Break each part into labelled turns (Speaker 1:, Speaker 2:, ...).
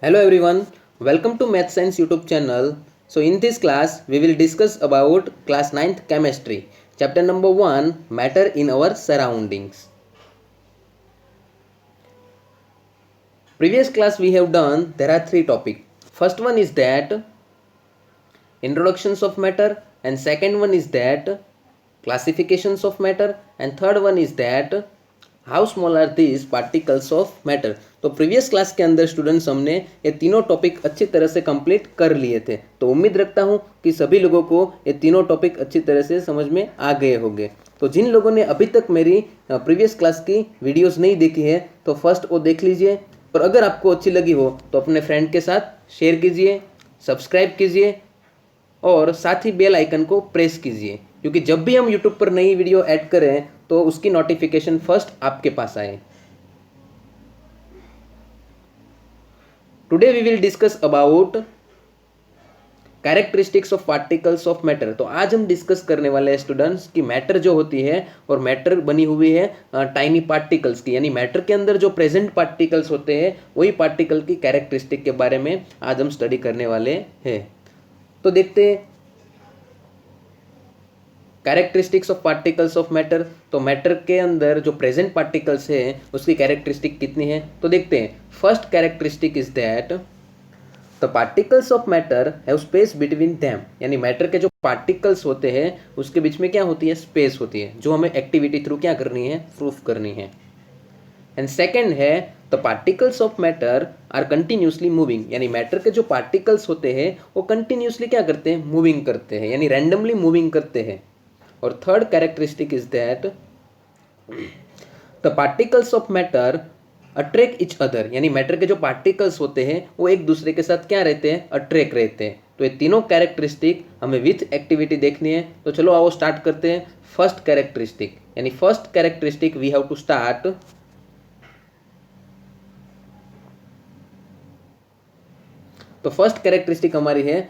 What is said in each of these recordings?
Speaker 1: Hello everyone, welcome to Math Science YouTube channel. So in this class we will discuss about class 9th chemistry, chapter number 1, matter in our surroundings. Previous class we have done, there are 3 topics. First one is that introductions of matter, and second one is that classifications of matter, and third one is that how small are these particles of matter. तो previous class के अंदर students हमने ये तीनों topic अच्छी तरह से complete कर लिए थे। तो उम्मीद रखता हूँ कि सभी लोगों को ये तीनों टॉपिक अच्छी तरह से समझ में आ गए होंगे। तो जिन लोगों ने अभी तक मेरी प्रीवियस क्लास की वीडियोस नहीं देखी है तो फर्स्ट वो देख लीजिए, और अगर आपको अच्छी लगी हो तो अपने फ्रेंड के साथ शेयर कीजिए, सब्सक्राइब कीजिए और साथ ही बेल आइकन को प्रेस कीजिए, क्योंकि जब भी हम यूट्यूब पर नई वीडियो ऐड करें तो उसकी नोटिफिकेशन फर्स्ट आपके पास आए। Today we will discuss about characteristics of particles of matter. तो आज हम डिस्कस करने वाले हैं स्टूडेंट्स कि मैटर जो होती है और मैटर बनी हुई है टाइनी पार्टिकल्स की, यानी मैटर के अंदर जो प्रेजेंट पार्टिकल्स होते हैं वही पार्टिकल की कैरेक्टरिस्टिक के बारे में आज हम स्टडी करने वाले हैं। तो देखते हैं characteristics of particles of matter. तो मैटर के अंदर जो प्रेजेंट पार्टिकल्स है उसकी कैरेक्टरिस्टिक कितनी है, तो देखते हैं। First characteristic is that the particles of matter have space between them, यानी मैटर के जो पार्टिकल्स होते हैं उसके बीच में क्या होती है, स्पेस होती है, जो हमें एक्टिविटी थ्रू क्या करनी है, प्रूफ करनी है। एंड सेकेंड है the particles of matter are continuously moving, यानी मैटर के जो पार्टिकल्स होते हैं वो कंटिन्यूसली क्या करते हैं, मूविंग करते हैं, यानी रैंडमली मूविंग करते हैं। और third characteristic is that the particles of matter attract each other, यानी मैटर के जो पार्टिकल्स होते हैं वो एक दूसरे के साथ क्या रहते हैं, अट्रैक्ट रहते हैं। तो ये तीनों कैरेक्टरिस्टिक हमें विथ एक्टिविटी देखनी है। तो चलो आओ स्टार्ट करते हैं। फर्स्ट कैरेक्टरिस्टिक, यानी first characteristic we have to start. तो फर्स्ट कैरेक्टरिस्टिक हमारी है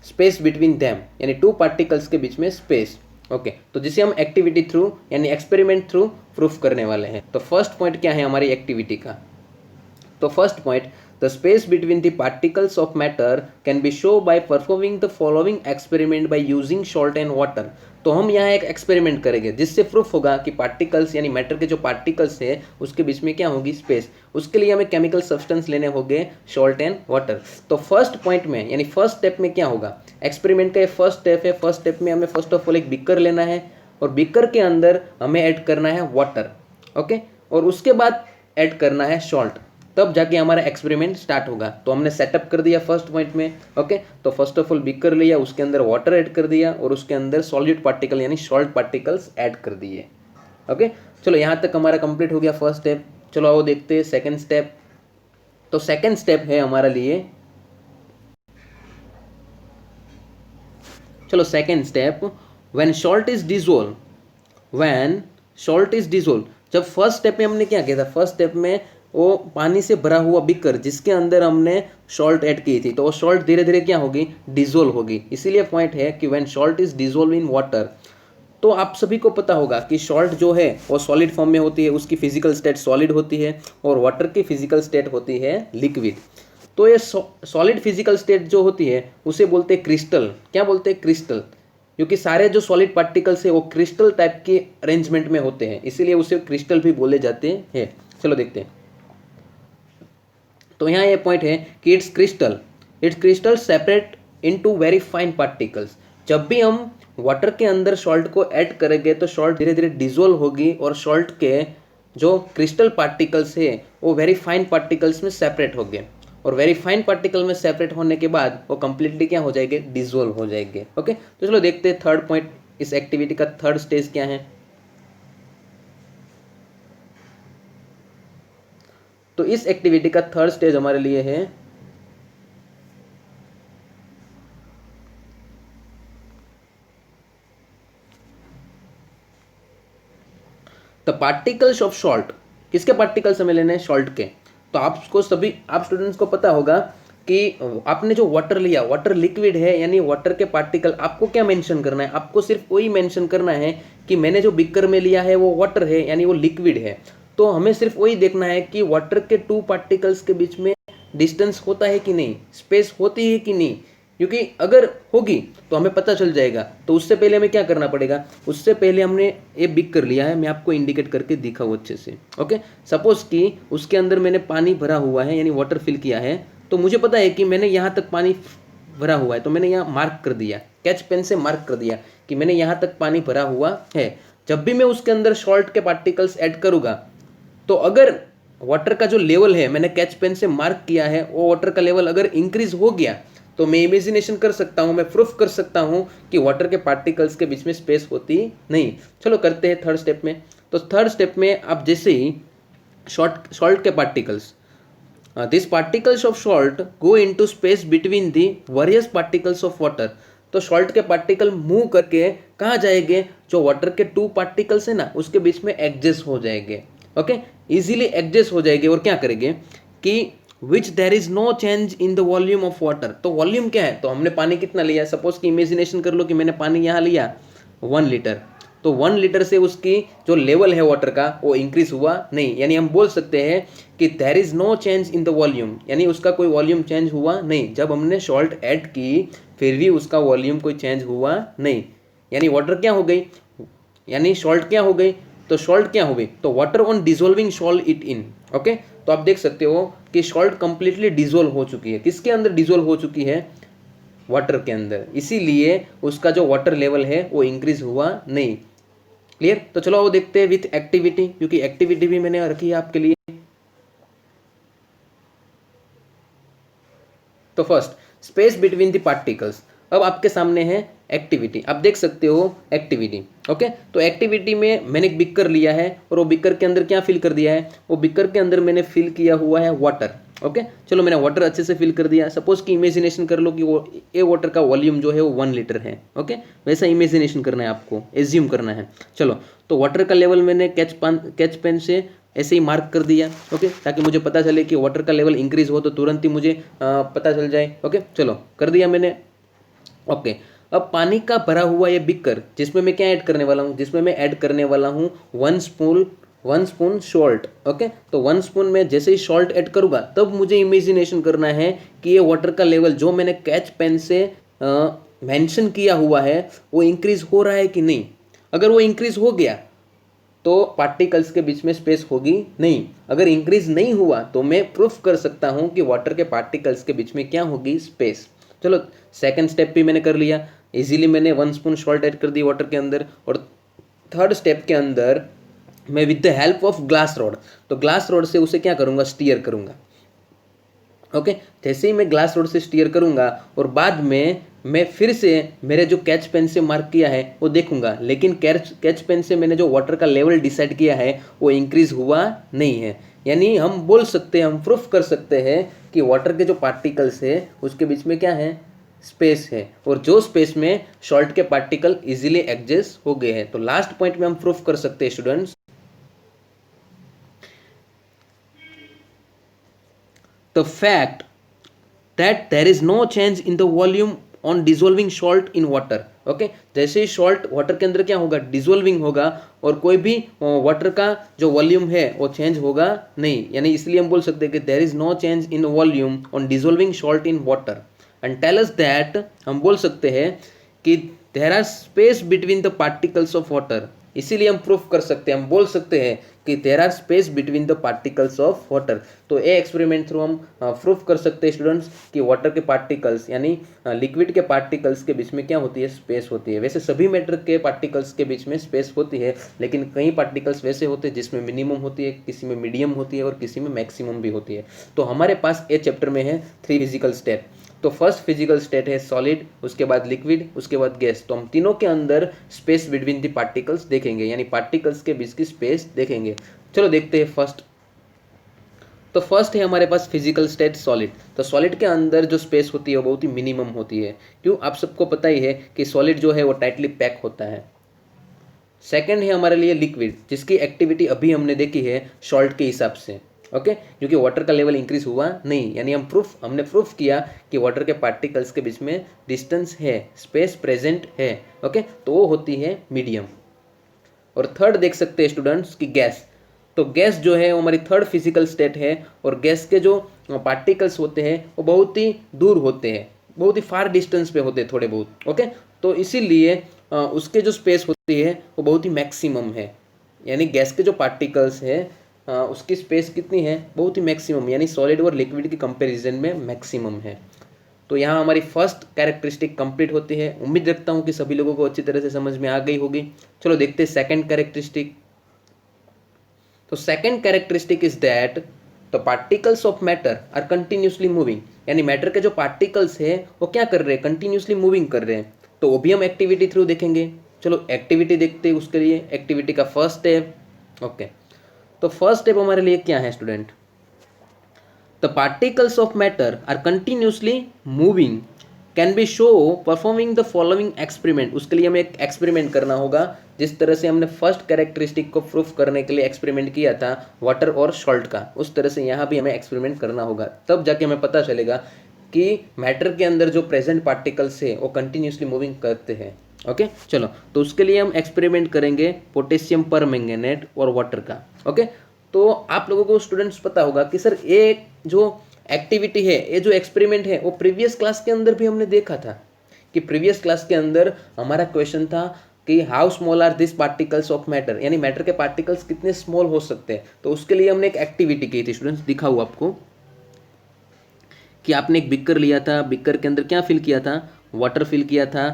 Speaker 1: स्पेस बिटवीन देम, यानी टू पार्टिकल्स के बीच में स्पेस। ओके, तो जिसे हम एक्टिविटी थ्रू यानी एक्सपेरिमेंट थ्रू प्रूफ करने वाले हैं। तो फर्स्ट पॉइंट क्या है हमारी एक्टिविटी का, तो first point the space between the particles of matter can be show by performing the following experiment by using salt and water. तो हम यहाँ एक एक्सपेरिमेंट करेंगे जिससे प्रूफ होगा कि पार्टिकल्स यानी मैटर के जो पार्टिकल्स है उसके बीच में क्या होगी, स्पेस। उसके लिए हमें केमिकल सब्सटेंस लेने होंगे, सॉल्ट एंड वाटर। तो फर्स्ट पॉइंट में यानी फर्स्ट स्टेप में क्या होगा, एक्सपेरिमेंट का ये फर्स्ट स्टेप है। फर्स्ट स्टेप में हमें फर्स्ट ऑफ ऑल एक बीकर लेना है और बीकर के अंदर हमें ऐड करना है वाटर। ओके, और उसके बाद ऐड करना है सॉल्ट, तब जाके हमारा एक्सपेरिमेंट स्टार्ट होगा। तो हमने सेटअप कर दिया फर्स्ट पॉइंट में। ओके, तो फर्स्ट ऑफ ऑल बीकर लिया, उसके अंदर वाटर ऐड कर दिया और उसके अंदर सॉल्यूट पार्टिकल यानी सॉल्ट पार्टिकल्स ऐड कर दिए। ओके, चलो यहाँ तक हमारा कंप्लीट हो गया फर्स्ट स्टेप। चलो आओ देखते हैं सेकेंड स्टेप। तो सेकेंड स्टेप है हमारा लिए, चलो second step, when salt is dissolve, when salt is dissolve. जब फर्स्ट स्टेप में हमने क्या किया था, फर्स्ट स्टेप में वो पानी से भरा हुआ बीकर जिसके अंदर हमने सॉल्ट ऐड की थी, तो वो सॉल्ट धीरे धीरे क्या होगी, डिजोल्व होगी। इसीलिए पॉइंट है कि when salt is dissolve in water. तो आप सभी को पता होगा कि सॉल्ट जो है वो सॉलिड फॉर्म में होती है, उसकी फिजिकल स्टेट सॉलिड होती है और वाटर की फिजिकल स्टेट होती है लिक्विड। तो ये सॉलिड फिजिकल स्टेट जो होती है उसे बोलते हैं क्रिस्टल। क्या बोलते हैं, क्रिस्टल, क्योंकि सारे जो सॉलिड पार्टिकल्स है वो क्रिस्टल टाइप के अरेंजमेंट में होते हैं, इसीलिए उसे क्रिस्टल भी बोले जाते हैं। चलो देखते हैं। तो यहाँ ये पॉइंट है कि it's crystal separate into very fine particles. जब भी हम वाटर के अंदर सॉल्ट को ऐड करेंगे तो सॉल्ट धीरे धीरे डिजोल्व होगी और सॉल्ट के जो क्रिस्टल पार्टिकल्स है वो वेरी फाइन पार्टिकल्स में सेपरेट होंगे, और वेरी फाइन पार्टिकल में सेपरेट होने के बाद वो कंप्लीटली क्या हो जाएंगे, डिजोल्व हो जाएंगे। ओके, तो चलो देखते हैं थर्ड पॉइंट, इस एक्टिविटी का थर्ड स्टेज क्या है। तो इस एक्टिविटी का थर्ड स्टेज हमारे लिए है द पार्टिकल्स ऑफ सॉल्ट। किसके पार्टिकल्स हमें लेने हैं, सॉल्ट के। तो आपको सभी आप स्टूडेंट्स को पता होगा कि आपने जो वाटर लिया, वाटर लिक्विड है, यानी वाटर के पार्टिकल आपको क्या मेंशन करना है, आपको सिर्फ वही मेंशन करना है कि मैंने जो बीकर में लिया है वो वाटर है यानी वो लिक्विड है। तो हमें सिर्फ वही देखना है कि वाटर के टू पार्टिकल्स के बीच में डिस्टेंस होता है कि नहीं, स्पेस होती है कि नहीं, क्योंकि अगर होगी तो हमें पता चल जाएगा। तो उससे पहले हमें क्या करना पड़ेगा, उससे पहले हमने ये बिक कर लिया है, मैं आपको इंडिकेट करके दिखाऊँ अच्छे से। ओके, सपोज कि उसके अंदर मैंने पानी भरा हुआ है यानी वाटर फिल किया है, तो मुझे पता है कि मैंने यहाँ तक पानी भरा हुआ है, तो मैंने यहाँ मार्क कर दिया, कैच पेन से मार्क कर दिया कि मैंने यहाँ तक पानी भरा हुआ है। जब भी मैं उसके अंदर सॉल्ट के पार्टिकल्स ऐड करूँगा, तो अगर वाटर का जो लेवल है मैंने कैच पेन से मार्क किया है, वो वाटर का लेवल अगर इंक्रीज हो गया, तो मैं इमेजिनेशन कर सकता हूँ, मैं प्रूफ कर सकता हूँ कि वाटर के पार्टिकल्स के बीच में स्पेस होती नहीं। चलो करते हैं थर्ड स्टेप में। तो थर्ड स्टेप में आप जैसे ही सॉल्ट के particles, this particles of salt go into space between the various particles of water, तो सॉल्ट के पार्टिकल मूव करके कहाँ जाएंगे, जो वाटर के टू पार्टिकल्स है ना उसके बीच में एडजस्ट हो जाएंगे। ओके, इजीली एडजस्ट हो जाएंगे और क्या करेंगे कि which there is no change in the volume of water. तो वॉल्यूम क्या है, तो हमने पानी कितना लिया, सपोज कि इमेजिनेशन कर लो कि मैंने पानी यहाँ लिया 1 लीटर, तो 1 लीटर से उसकी जो लेवल है वाटर का वो इंक्रीज हुआ नहीं, यानी हम बोल सकते हैं कि there is no change in the volume, यानी उसका कोई वॉल्यूम चेंज हुआ नहीं। जब हमने सॉल्ट ऐड की फिर भी उसका वॉल्यूम कोई चेंज हुआ नहीं, यानी वाटर क्या हो गई, यानी सॉल्ट क्या हो गई, तो सॉल्ट क्या हो गई, तो water on dissolving salt it in. Okay, तो आप देख सकते हो कि सॉल्ट कंप्लीटली डिजोल्व हो चुकी है, किसके अंदर डिजोल्व हो चुकी है, वाटर के अंदर, इसीलिए उसका जो वाटर लेवल है वो इंक्रीज हुआ नहीं। क्लियर, तो चलो वो देखते हैं विथ एक्टिविटी, क्योंकि एक्टिविटी भी मैंने रखी है आपके लिए। तो first space between the particles, अब आपके सामने है एक्टिविटी, आप देख सकते हो एक्टिविटी। ओके, तो एक्टिविटी में मैंने एक बिकर लिया है और वो बिकर के अंदर क्या फिल कर दिया है, वो बिकर के अंदर मैंने फिल किया हुआ है वाटर। ओके, चलो मैंने वाटर अच्छे से फिल कर दिया। सपोज कि इमेजिनेशन कर लो कि वो ए वाटर का वॉल्यूम जो है वो 1 लीटर है। ओके, वैसा इमेजिनेशन करना है आपको, एज्यूम करना है। चलो, तो वाटर का लेवल मैंने कैच पेन से ऐसे ही मार्क कर दिया। ओके, ताकि मुझे पता चले कि वाटर का लेवल इंक्रीज हो तो तुरंत ही मुझे पता चल जाए। ओके, चलो कर दिया मैंने। ओके, अब पानी का भरा हुआ ये बिकर, जिसमें मैं क्या ऐड करने वाला हूँ, जिसमें मैं ऐड करने वाला हूँ 1 स्पून सॉल्ट। ओके, तो 1 स्पून में जैसे ही सॉल्ट ऐड करूँगा तब मुझे इमेजिनेशन करना है कि ये वाटर का लेवल जो मैंने कैच पेन से मेंशन किया हुआ है वो इंक्रीज हो रहा है कि नहीं। अगर वो इंक्रीज हो गया तो पार्टिकल्स के बीच में स्पेस होगी नहीं, अगर इंक्रीज नहीं हुआ तो मैं प्रूफ कर सकता हूँ कि वाटर के पार्टिकल्स के बीच में क्या होगी, स्पेस। चलो सेकंड स्टेप भी मैंने कर लिया, इजीली मैंने 1 स्पून सॉल्ट ऐड कर दी वाटर के अंदर। और थर्ड स्टेप के अंदर मैं with the help of glass rod, तो ग्लास रॉड से उसे क्या करूँगा, स्टीयर करूँगा। ओके, जैसे ही मैं ग्लास रॉड से स्टीयर करूँगा और बाद में मैं फिर से मेरे जो कैच पेन से मार्क किया है वो देखूंगा, लेकिन कैच पेन से मैंने जो वाटर का लेवल डिसाइड किया है वो इंक्रीज हुआ नहीं है। यानी हम बोल सकते हैं, हम प्रूफ कर सकते हैं कि वाटर के जो पार्टिकल्स है उसके बीच में क्या है, स्पेस है, और जो स्पेस में सॉल्ट के पार्टिकल इजीली एडजस्ट हो गए हैं। तो लास्ट पॉइंट में हम प्रूफ कर सकते हैं students, the fact that there is no change in the volume on dissolving salt in water। Okay, जैसे ही सॉल्ट वाटर के अंदर क्या होगा, डिजोल्विंग होगा, और कोई भी वाटर का जो वॉल्यूम है वो चेंज होगा नहीं, यानी इसलिए हम बोल सकते हैं कि there is no change in volume on dissolving salt in water and tell us that, हम बोल सकते हैं कि there are space between the particles of water. इसीलिए हम प्रूफ कर सकते हैं, हम बोल सकते हैं कि there are space between the particles of water. तो ये एक्सपेरिमेंट थ्रू हम प्रूफ कर सकते हैं स्टूडेंट्स कि वाटर के पार्टिकल्स यानी लिक्विड के पार्टिकल्स के बीच में क्या होती है, स्पेस होती है। वैसे सभी मैटर के पार्टिकल्स के बीच में स्पेस होती है, लेकिन कई पार्टिकल्स वैसे होते हैं जिसमें मिनिमम होती है, किसी में मीडियम होती है और किसी में मैक्सिमम भी होती है। तो हमारे पास ए चैप्टर में है 3 फिजिकल स्टेट। तो फर्स्ट फिजिकल स्टेट है सॉलिड, उसके बाद लिक्विड, उसके बाद गैस। तो हम तीनों के अंदर स्पेस बिटवीन द पार्टिकल्स देखेंगे, यानी पार्टिकल्स के बीच की स्पेस देखेंगे। चलो देखते हैं फर्स्ट। तो फर्स्ट है हमारे पास फिजिकल स्टेट सॉलिड। तो सॉलिड के अंदर जो स्पेस होती है वो बहुत ही मिनिमम होती है। क्यों, आप सबको पता ही है कि सॉलिड जो है वो टाइटली पैक होता है। सेकेंड है हमारे लिए लिक्विड, जिसकी एक्टिविटी अभी हमने देखी है सॉल्ट के हिसाब से। ओके, क्योंकि वाटर का लेवल इंक्रीज हुआ नहीं, यानी हमने प्रूफ किया कि वाटर के पार्टिकल्स के बीच में डिस्टेंस है, स्पेस प्रेजेंट है। ओके, तो वो होती है मीडियम। और थर्ड देख सकते हैं स्टूडेंट्स की गैस। तो गैस जो है वो हमारी थर्ड फिजिकल स्टेट है, और गैस के जो पार्टिकल्स होते हैं वो बहुत ही दूर होते हैं, बहुत ही फार डिस्टेंस पे होते हैं थोड़े बहुत। ओके, तो इसीलिए उसके जो स्पेस होती है वो बहुत ही मैक्सिमम है, यानी गैस के जो पार्टिकल्स है उसकी स्पेस कितनी है, बहुत ही मैक्सिमम, यानी सॉलिड और लिक्विड के कंपैरिजन में मैक्सिमम है। तो यहाँ हमारी फर्स्ट कैरेक्टरिस्टिक कंप्लीट होती है। उम्मीद रखता हूँ कि सभी लोगों को अच्छी तरह से समझ में आ गई होगी। चलो देखते हैं सेकंड कैरेक्टरिस्टिक। तो second characteristic is that the particles of matter are continuously moving, यानी मैटर के जो पार्टिकल्स है वो क्या कर रहे हैं, कंटिन्यूसली मूविंग कर रहे हैं। तो वो भी हम एक्टिविटी थ्रू देखेंगे। चलो एक्टिविटी देखते हैं। उसके लिए एक्टिविटी का फर्स्ट स्टेप, ओके, तो फर्स्ट स्टेप हमारे लिए क्या है student, the particles of matter are continuously moving can be show performing the following experiment. उसके लिए हमें एक एक्सपेरिमेंट करना होगा, जिस तरह से हमने फर्स्ट कैरेक्टरिस्टिक को प्रूफ करने के लिए एक्सपेरिमेंट किया था वाटर और सॉल्ट का, उस तरह से यहाँ भी हमें एक्सपेरिमेंट करना होगा। तब जाके हमें पता चलेगा कि मैटर के अंदर जो प्रेजेंट पार्टिकल्स है वो कंटिन्यूसली मूविंग करते हैं। ओके, चलो तो उसके लिए हम एक्सपेरिमेंट करेंगे पोटेशियम परमैंगनेट और वाटर का। ओके, तो आप लोगों को स्टूडेंट्स पता होगा कि सर ये जो एक्टिविटी है, ये जो एक्सपेरिमेंट है, वो प्रीवियस क्लास के अंदर भी हमने देखा था कि प्रीवियस क्लास के अंदर हमारा क्वेश्चन था कि how small are this particles of matter, यानी मैटर के पार्टिकल्स कितने स्मॉल हो सकते हैं। तो उसके लिए हमने एक एक्टिविटी की थी स्टूडेंट्स, दिखाऊँ आपको कि आपने एक बिकर लिया था, बिकर के अंदर क्या फिल किया था, वाटर फिल किया था,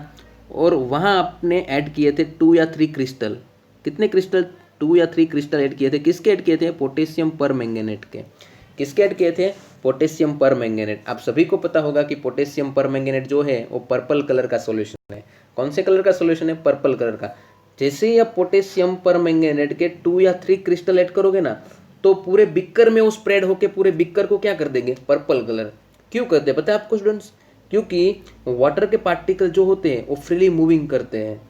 Speaker 1: और वहाँ आपने ऐड किए थे 2 या 3 क्रिस्टल। कितने क्रिस्टल, 2 या 3 क्रिस्टल ऐड किए थे। किसके ऐड किए थे, पोटेशियम परमैंगनेट के। किसके ऐड किए थे, पोटेशियम परमैंगनेट। आप सभी को पता होगा कि पोटेशियम परमैंगनेट जो है वो पर्पल कलर का सॉल्यूशन है। कौन से कलर का सॉल्यूशन है, पर्पल कलर का। जैसे ही आप पोटेशियम परमैंगनेट के 2 या 3 क्रिस्टल ऐड करोगे ना, तो पूरे बिकर में वो स्प्रेड होके पूरे बिकर को क्या कर देंगे, पर्पल कलर। क्यों करते हैं पता है आपको स्टूडेंट्स, क्योंकि वाटर के पार्टिकल जो होते हैं वो फ्रीली मूविंग करते हैं।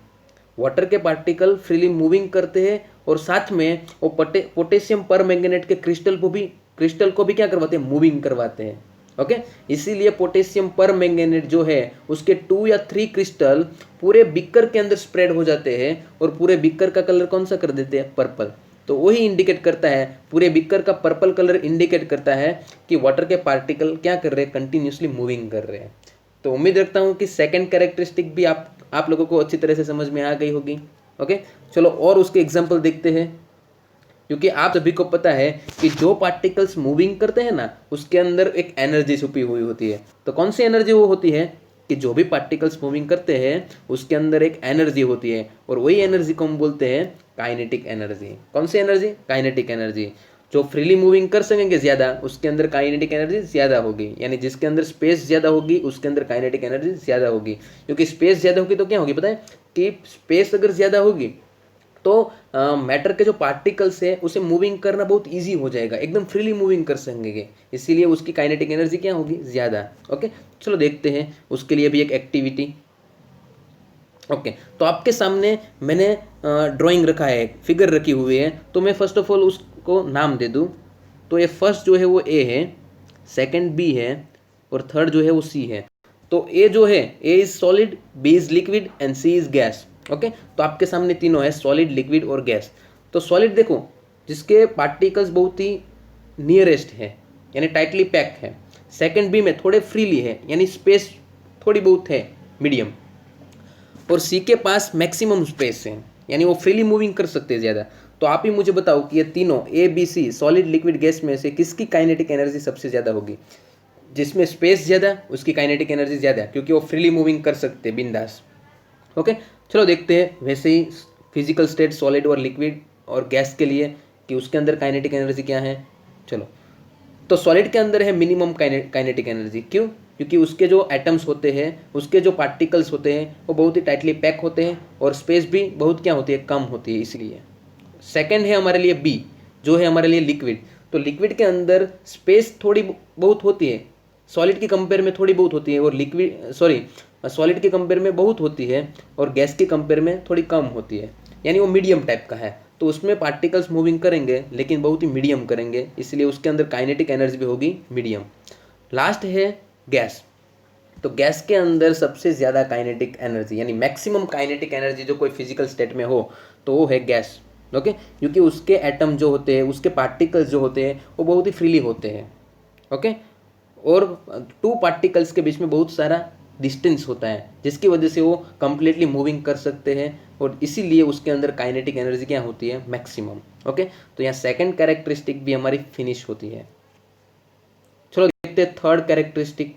Speaker 1: वाटर के पार्टिकल फ्रीली मूविंग करते हैं, और साथ में वो पोटेशियम परमैंगनेट के क्रिस्टल को भी क्या करवाते हैं, मूविंग करवाते हैं। ओके, इसीलिए पोटेशियम परमैंगनेट जो है उसके 2 या 3 क्रिस्टल पूरे बिकर के अंदर स्प्रेड हो जाते हैं, और पूरे बिकर का कलर कौन सा कर देते हैं, पर्पल। तो वही इंडिकेट करता है, पूरे बिकर का पर्पल कलर इंडिकेट करता है कि वाटर के पार्टिकल क्या कर रहे हैं, कंटिन्यूसली मूविंग कर रहे हैं। तो उम्मीद रखता हूँ कि सेकंड कैरेक्टरिस्टिक भी आप लोगों को अच्छी तरह से समझ में आ गई होगी। ओके, चलो और उसके एग्जाम्पल देखते हैं, क्योंकि आप सभी को पता है कि जो पार्टिकल्स मूविंग करते हैं ना, उसके अंदर एक एनर्जी छुपी हुई होती है। तो कौन सी एनर्जी वो होती है, कि जो भी पार्टिकल्स मूविंग करते हैं उसके अंदर एक एनर्जी होती है, और वही एनर्जी को हम बोलते हैं काइनेटिक एनर्जी। कौन सी एनर्जी, काइनेटिक एनर्जी। जो फ्रीली मूविंग कर सकेंगे ज़्यादा, उसके अंदर काइनेटिक एनर्जी ज़्यादा होगी, यानी जिसके अंदर स्पेस ज़्यादा होगी उसके अंदर काइनेटिक एनर्जी ज़्यादा होगी। क्योंकि स्पेस ज़्यादा होगी तो क्या होगी पता है, कि स्पेस अगर ज़्यादा होगी तो मैटर के जो पार्टिकल्स है उसे मूविंग करना बहुत इजी हो जाएगा, एकदम फ्रीली मूविंग कर सकेंगे, इसीलिए उसकी काइनेटिक एनर्जी क्या होगी, ज़्यादा। ओके, चलो देखते हैं उसके लिए भी एक एक्टिविटी। ओके, तो आपके सामने मैंने ड्राइंग रखा है, फिगर रखी हुई है, तो मैं फर्स्ट ऑफ ऑल उसको नाम दे दूँ। तो ये फर्स्ट जो है वो ए है, सेकंड बी है, और थर्ड जो है वो सी है। तो ए जो है, A is solid, B is liquid and C is gas. Okay, तो आपके सामने तीनों है, सॉलिड, लिक्विड और गैस। तो सॉलिड देखो, जिसके पार्टिकल्स बहुत ही नियरेस्ट है, यानी टाइटली पैक है। सेकंड बी में थोड़े फ्रीली है, यानी स्पेस थोड़ी बहुत है, मीडियम। और सी के पास मैक्सिमम स्पेस है, यानी वो फ्रीली मूविंग कर सकते हैं ज़्यादा। तो आप ही मुझे बताओ कि ये तीनों A B C solid liquid gas में से किसकी काइनेटिक एनर्जी सबसे ज़्यादा होगी। जिसमें स्पेस ज़्यादा उसकी काइनेटिक एनर्जी ज़्यादा, क्योंकि वो फ्रीली मूविंग कर सकते हैं बिंदास। ओके, चलो देखते हैं वैसे ही फिजिकल स्टेट सॉलिड और लिक्विड और गैस के लिए कि उसके अंदर काइनेटिक एनर्जी क्या है। चलो, तो सॉलिड के अंदर है मिनिमम काइनेटिक एनर्जी। क्यों, क्योंकि उसके जो एटम्स होते हैं, उसके जो पार्टिकल्स होते हैं वो बहुत ही टाइटली पैक होते हैं, और स्पेस भी बहुत क्या होती है, कम होती है, इसलिए। सेकंड है हमारे लिए बी, जो है हमारे लिए लिक्विड। तो लिक्विड के अंदर स्पेस थोड़ी बहुत होती है, सॉलिड की कंपेयर में थोड़ी बहुत होती है, और सॉलिड के कंपेयर में बहुत होती है, और गैस के कंपेयर में थोड़ी कम होती है, यानी वो मीडियम टाइप का है। तो उसमें पार्टिकल्स मूविंग करेंगे लेकिन बहुत ही मीडियम करेंगे, इसलिए उसके अंदर काइनेटिक एनर्जी भी होगी मीडियम। लास्ट है गैस। तो गैस के अंदर सबसे ज़्यादा काइनेटिक एनर्जी, यानी मैक्सिमम काइनेटिक एनर्जी जो कोई फिजिकल स्टेट में हो, तो वो है गैस। ओके, क्योंकि उसके एटम जो होते हैं, उसके पार्टिकल्स जो होते हैं वो बहुत ही फ्रीली होते हैं। ओके, और टू पार्टिकल्स के बीच में बहुत सारा डिस्टेंस होता है, जिसकी वजह से वो कंप्लीटली मूविंग कर सकते हैं, और इसीलिए उसके अंदर काइनेटिक एनर्जी क्या होती है, मैक्सिमम। ओके, तो यहाँ सेकंड कैरेक्टरिस्टिक भी हमारी फिनिश होती है। चलो देखते हैं third characteristic.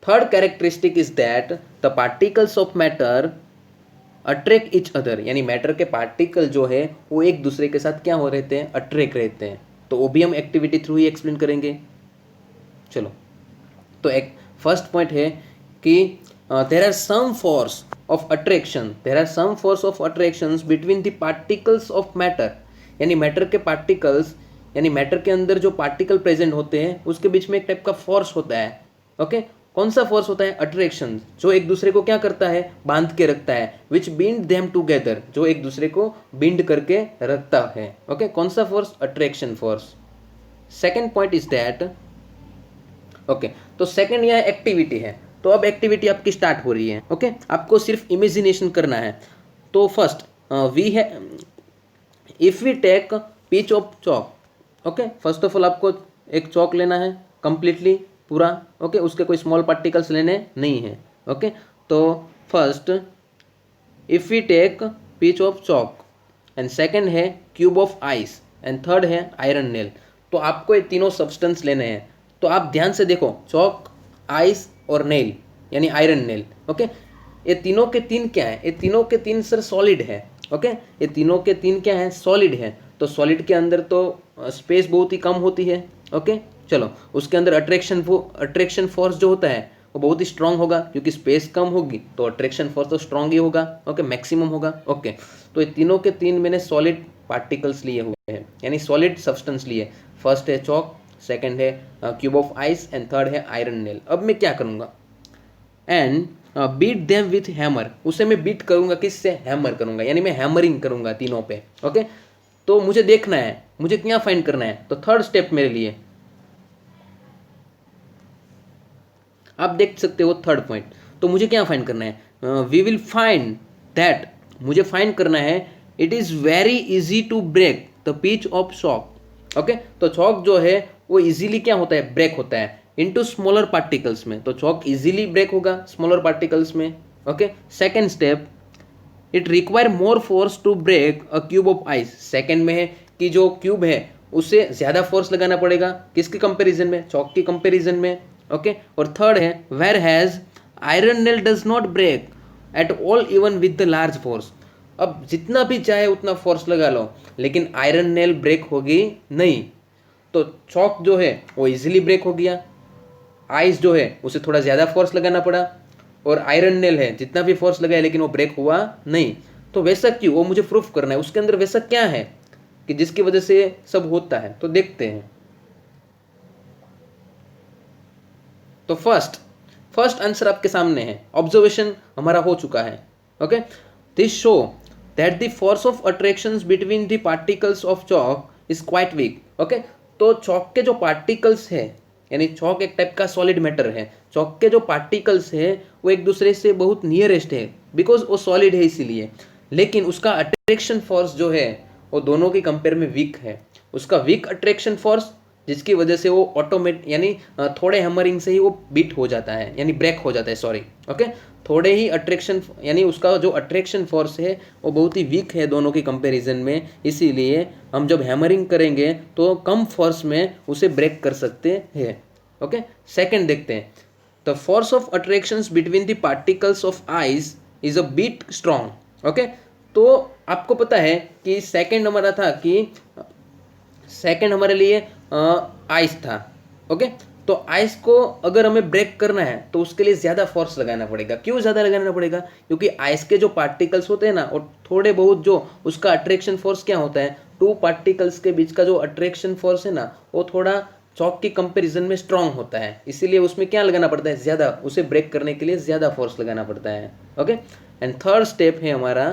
Speaker 1: Third characteristic is that the particles of matter attract each other, यानी मैटर के पार्टिकल जो है वो एक दूसरे के साथ क्या हो रहते हैं, अट्रैक्ट रहते हैं। तो वो भी हम एक्टिविटी थ्रू ही एक्सप्लेन करेंगे। चलो, तो एक फर्स्ट पॉइंट है कि there are some force of attraction, there are some force of attractions between the particles of matter, यानी मैटर के पार्टिकल्स, यानी मैटर के अंदर जो पार्टिकल प्रेजेंट होते हैं उसके बीच में एक टाइप का फोर्स होता है। ओके, कौन सा फोर्स होता है, अट्रैक्शन, जो एक दूसरे को क्या करता है, बांध के रखता है, विच बिंड देम टुगेदर, जो एक दूसरे को बिंड करके रखता है। ओके, कौन सा force, attraction force. Second point is that, okay, तो सेकेंड यह एक्टिविटी है। तो अब एक्टिविटी आपकी स्टार्ट हो रही है। ओके, आपको सिर्फ इमेजिनेशन करना है। तो फर्स्ट वी है, if we take piece of chalk, okay, first of all आपको एक चौक लेना है कंप्लीटली पूरा। ओके, उसके कोई स्मॉल पार्टिकल्स लेने नहीं है। ओके, तो first if we take piece of chalk, and second है cube of ice, and third है आयरन नेल। तो आपको ये तीनों सब्सटेंस लेने हैं। तो आप ध्यान से देखो, चॉक, आइस और नेल, यानी आयरन नेल। ओके, ये तीनों के तीन क्या है, ये तीनों के तीन सर सॉलिड है। ओके, ये तीनों के तीन क्या है, सॉलिड है। तो सॉलिड के अंदर तो स्पेस बहुत ही कम होती है। ओके, चलो, उसके अंदर अट्रैक्शन फोर्स जो होता है वो बहुत ही स्ट्रांग होगा, क्योंकि स्पेस कम होगी तो अट्रैक्शन फोर्स तो स्ट्रांग ही होगा। ओके, मैक्सिमम होगा। ओके, तो ये तीनों के तीन मैंने सॉलिड पार्टिकल्स लिए हुए हैं, यानी सॉलिड सब्सटेंस लिए। फर्स्ट है चॉक, सेकेंड है cube of ice, and third है आयरन नेल। अब मैं क्या करूँगा, and beat them with hammer, उसे मैं बीट करूँगा, किससे, हैमर करूँगा, यानी मैं हैमरिंग करूँगा तीनों पे। ओके, तो मुझे देखना है, मुझे क्या फाइंड करना है। तो थर्ड स्टेप मेरे लिए आप देख सकते हो, थर्ड पॉइंट। तो मुझे क्या फाइंड करना है, वी विल फाइंड दैट, मुझे फाइंड करना है, it is very easy to break the piece of chalk. Okay, तो चॉक जो है वो इजीली क्या होता है, ब्रेक होता है इनटू स्मॉलर पार्टिकल्स में। तो चॉक इजीली ब्रेक होगा स्मॉलर पार्टिकल्स में। Okay, second step, it require more force to break a cube of ice. Second में है कि जो क्यूब है उसे ज़्यादा फोर्स लगाना पड़ेगा, किसके कंपेरिजन में, चॉक के कंपेरिजन में। ओके, और थर्ड है, where has iron nail does not break at all even with the large force. अब जितना भी चाहे उतना फोर्स लगा लो, लेकिन आयरन नेल ब्रेक होगी नहीं। तो चॉक जो है वो इजीली ब्रेक हो गया, आइस जो है उसे थोड़ा ज़्यादा फोर्स लगाना पड़ा, और आयरन नेल है जितना भी फोर्स लगाया लेकिन वो ब्रेक हुआ नहीं। तो वैसा क्यों, वो मुझे प्रूफ करना है, उसके अंदर वैसा क्या है कि जिसकी वजह से सब होता है। तो देखते हैं। तो फर्स्ट आंसर आपके सामने है, ऑब्जर्वेशन हमारा हो चुका है। Okay, this show that the force of attractions between the particles of chalk is quite weak. Okay, तो चॉक के जो पार्टिकल्स है, यानी चॉक एक टाइप का सॉलिड मैटर है, चॉक के जो पार्टिकल्स है वो एक दूसरे से बहुत नियरेस्ट है, बिकॉज वो सॉलिड है इसीलिए। लेकिन उसका अट्रैक्शन फोर्स जो है वो दोनों के कंपेयर में वीक है। उसका वीक अट्रैक्शन फोर्स, जिसकी वजह से वो ऑटोमेट, यानी थोड़े हैमरिंग से ही वो बीट हो जाता है, यानी ब्रेक हो जाता है, सॉरी। ओके, थोड़े ही अट्रैक्शन, यानी उसका जो अट्रैक्शन फोर्स है वो बहुत ही वीक है दोनों के कंपैरिजन में, इसीलिए हम जब हैमरिंग करेंगे तो कम फोर्स में उसे ब्रेक कर सकते हैं। ओके, सेकंड देखते हैं, the force of attractions between the particles of ice is a bit strong. Okay, तो आपको पता है कि सेकंड हमारा था कि सेकंड हमारे लिए आइस था। ओके, तो आइस को अगर हमें ब्रेक करना है तो उसके लिए ज़्यादा फोर्स लगाना पड़ेगा। क्यों ज़्यादा लगाना पड़ेगा, क्योंकि आइस के जो पार्टिकल्स होते हैं ना, और थोड़े बहुत जो उसका अट्रैक्शन फोर्स क्या होता है, टू पार्टिकल्स के बीच का जो अट्रैक्शन फोर्स है ना, वो थोड़ा चॉक के कंपैरिजन में स्ट्रांग होता है, इसीलिए उसमें क्या लगाना पड़ता है, ज़्यादा, उसे ब्रेक करने के लिए ज़्यादा फोर्स लगाना पड़ता है। ओके, एंड थर्ड स्टेप है हमारा,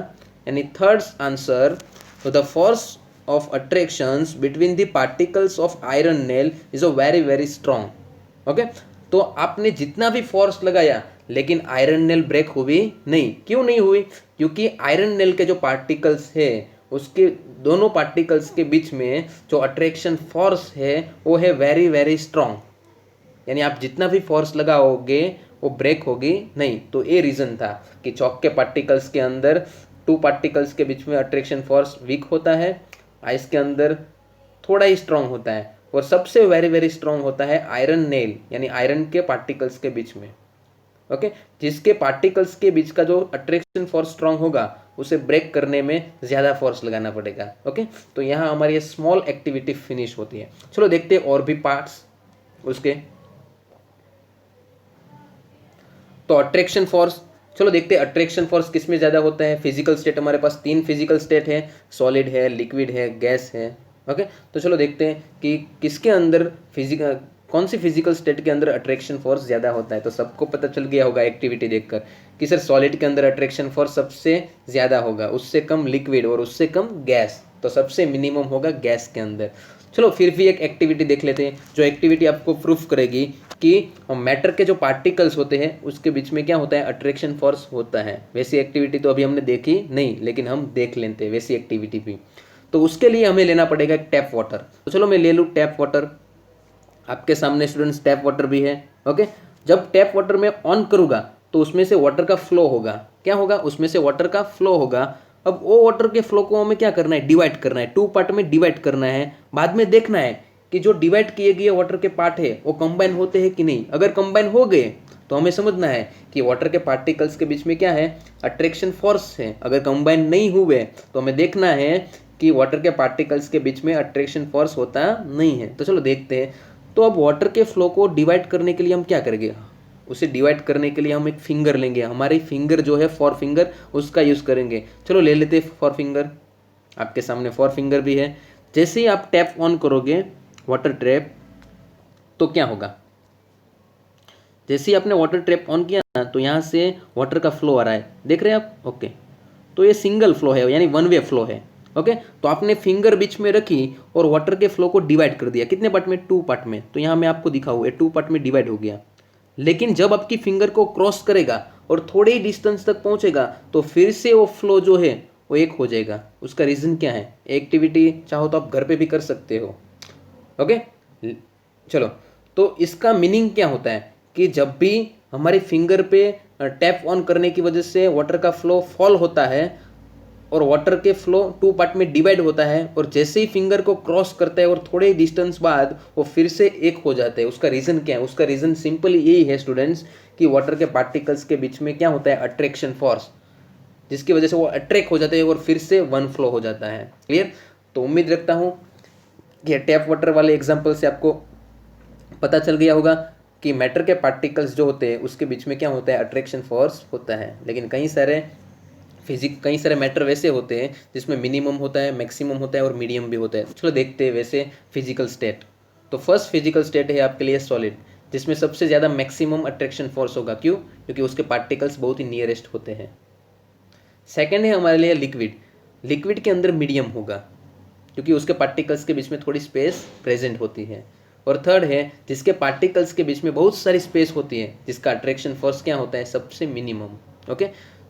Speaker 1: यानी थर्ड आंसर, तो the force of attractions between the particles of iron nail is a very very strong। Okay, तो आपने जितना भी फोर्स लगाया, लेकिन आयरन नेल ब्रेक हुई नहीं। क्यों नहीं हुई? क्योंकि आयरन नेल के जो पार्टिकल्स है उसके दोनों पार्टिकल्स के बीच में जो अट्रैक्शन फोर्स है वो है वेरी वेरी स्ट्रांग, यानी आप जितना भी फोर्स लगाओगे वो ब्रेक होगी नहीं। तो ये रीज़न था कि चॉक के पार्टिकल्स के अंदर टू पार्टिकल्स के बीच में अट्रैक्शन फोर्स वीक होता है, आइस के अंदर थोड़ा ही स्ट्रांग होता है, और सबसे वेरी वेरी स्ट्रांग होता है आयरन नेल, यानी आयरन के पार्टिकल्स के बीच में। ओके, जिसके पार्टिकल्स के बीच का जो अट्रैक्शन फोर्स स्ट्रांग होगा उसे ब्रेक करने में ज़्यादा फोर्स लगाना पड़ेगा। ओके, तो यहाँ हमारी स्मॉल एक्टिविटी फिनिश होती है। चलो देखते हैं और भी पार्ट्स उसके। तो अट्रैक्शन फोर्स, चलो देखते हैं अट्रैक्शन फोर्स किस में ज़्यादा होता है। फिजिकल स्टेट हमारे पास 3 फिजिकल स्टेट है, सॉलिड है, लिक्विड है, गैस है। ओके, तो चलो देखते हैं कि किसके अंदर फिजिकल, कौन सी फिजिकल स्टेट के अंदर अट्रैक्शन फोर्स ज़्यादा होता है। तो सबको पता चल गया होगा एक्टिविटी देखकर कि सर सॉलिड के अंदर अट्रैक्शन फोर्स सबसे ज़्यादा होगा, उससे कम लिक्विड और उससे कम गैस, तो सबसे मिनिमम होगा गैस के अंदर। चलो फिर भी एक एक्टिविटी देख लेते हैं, जो एक्टिविटी आपको प्रूफ करेगी कि मैटर के जो पार्टिकल्स होते हैं उसके बीच में क्या होता है, अट्रैक्शन फोर्स होता है। वैसी एक्टिविटी तो अभी हमने देखी नहीं, लेकिन हम देख लेते हैं वैसी एक्टिविटी भी। तो उसके लिए हमें लेना पड़ेगा एक टैप वाटर। तो चलो मैं ले लूँ टैप वाटर, आपके सामने स्टूडेंट्स टैप वाटर भी है। ओके, जब टैप वाटर में ऑन करूँगा तो उसमें से वाटर का फ्लो होगा। क्या होगा? उसमें से वाटर का फ्लो होगा। अब वो वाटर के फ्लो को हमें क्या करना है, डिवाइड करना है, 2 पार्ट में डिवाइड करना है। बाद में देखना है कि जो डिवाइड किए गए वाटर के पार्ट है वो कंबाइन होते हैं कि नहीं। अगर कंबाइन हो गए तो हमें समझना है कि वाटर के पार्टिकल्स के बीच में क्या है, अट्रैक्शन फोर्स है। अगर कंबाइन नहीं हुए तो हमें देखना है कि वाटर के पार्टिकल्स के बीच में अट्रैक्शन फोर्स होता नहीं है। तो चलो देखते हैं। तो अब वाटर के फ्लो को डिवाइड करने के लिए हम क्या करेंगे, उसे डिवाइड करने के लिए हम एक फिंगर लेंगे। हमारी फिंगर जो है फॉर फिंगर, उसका यूज़ करेंगे। चलो ले लेते हैं फॉर फिंगर, आपके सामने फॉर फिंगर भी है। जैसे ही आप टैप ऑन करोगे वाटर ट्रैप, तो क्या होगा, जैसे ही आपने वाटर ट्रैप ऑन किया ना तो यहाँ से वाटर का फ्लो आ रहा है, देख रहे हैं आप। ओके, तो ये सिंगल फ्लो है, यानी वन वे फ्लो है। ओके, तो आपने फिंगर बीच में रखी और वाटर के फ्लो को डिवाइड कर दिया। कितने पार्ट में? 2 पार्ट में। तो यहाँ मैं आपको दिखाऊँ, ये 2 पार्ट में डिवाइड हो गया। लेकिन जब आपकी फिंगर को क्रॉस करेगा और थोड़े ही डिस्टेंस तक पहुंचेगा तो फिर से वो फ्लो जो है वो एक हो जाएगा। उसका रीज़न क्या है? एक्टिविटी चाहो तो आप घर पे भी कर सकते हो। ओके, चलो, तो इसका मीनिंग क्या होता है कि जब भी हमारी फिंगर पे टैप ऑन करने की वजह से वाटर का फ्लो फॉल होता है और वाटर के फ्लो 2 पार्ट में डिवाइड होता है, और जैसे ही फिंगर को क्रॉस करता है और थोड़े ही डिस्टेंस बाद वो फिर से एक हो जाते हैं। उसका रीज़न क्या है? उसका रीज़न सिंपली यही है स्टूडेंट्स कि वाटर के पार्टिकल्स के बीच में क्या होता है, अट्रैक्शन फोर्स, जिसकी वजह से वो अट्रैक्ट हो जाते हैं और फिर से वन फ्लो हो जाता है। क्लियर? तो उम्मीद रखता हूँ कि टैप वाटर वाले एग्जाम्पल से आपको पता चल गया होगा कि मैटर के पार्टिकल्स जो होते हैं उसके बीच में क्या होता है, अट्रैक्शन फोर्स होता है। लेकिन कई सारे मैटर वैसे होते हैं जिसमें मिनिमम होता है, मैक्सिमम होता है और मीडियम भी होता है। चलो देखते हैं वैसे फिजिकल स्टेट। तो फर्स्ट फिजिकल स्टेट है आपके लिए सॉलिड, जिसमें सबसे ज़्यादा मैक्सिमम अट्रैक्शन फोर्स होगा। क्यों? क्योंकि उसके पार्टिकल्स बहुत ही नियरेस्ट होते हैं। सेकेंड है हमारे लिए लिक्विड। लिक्विड के अंदर मीडियम होगा क्योंकि उसके पार्टिकल्स के बीच में थोड़ी स्पेस प्रेजेंट होती है। और थर्ड है जिसके पार्टिकल्स के बीच में बहुत सारी स्पेस होती है, जिसका अट्रैक्शन फोर्स क्या होता है, सबसे मिनिमम। ओके,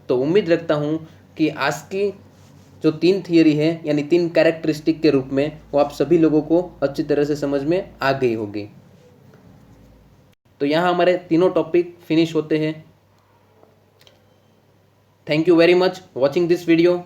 Speaker 1: तो उम्मीद रखता हूँ कि आज की जो 3 थियरी है यानी 3 कैरेक्टरिस्टिक के रूप में वो आप सभी लोगों को अच्छी तरह से समझ में आ गई होगी। तो यहाँ हमारे तीनों टॉपिक फिनिश होते हैं। Thank you very much watching this video.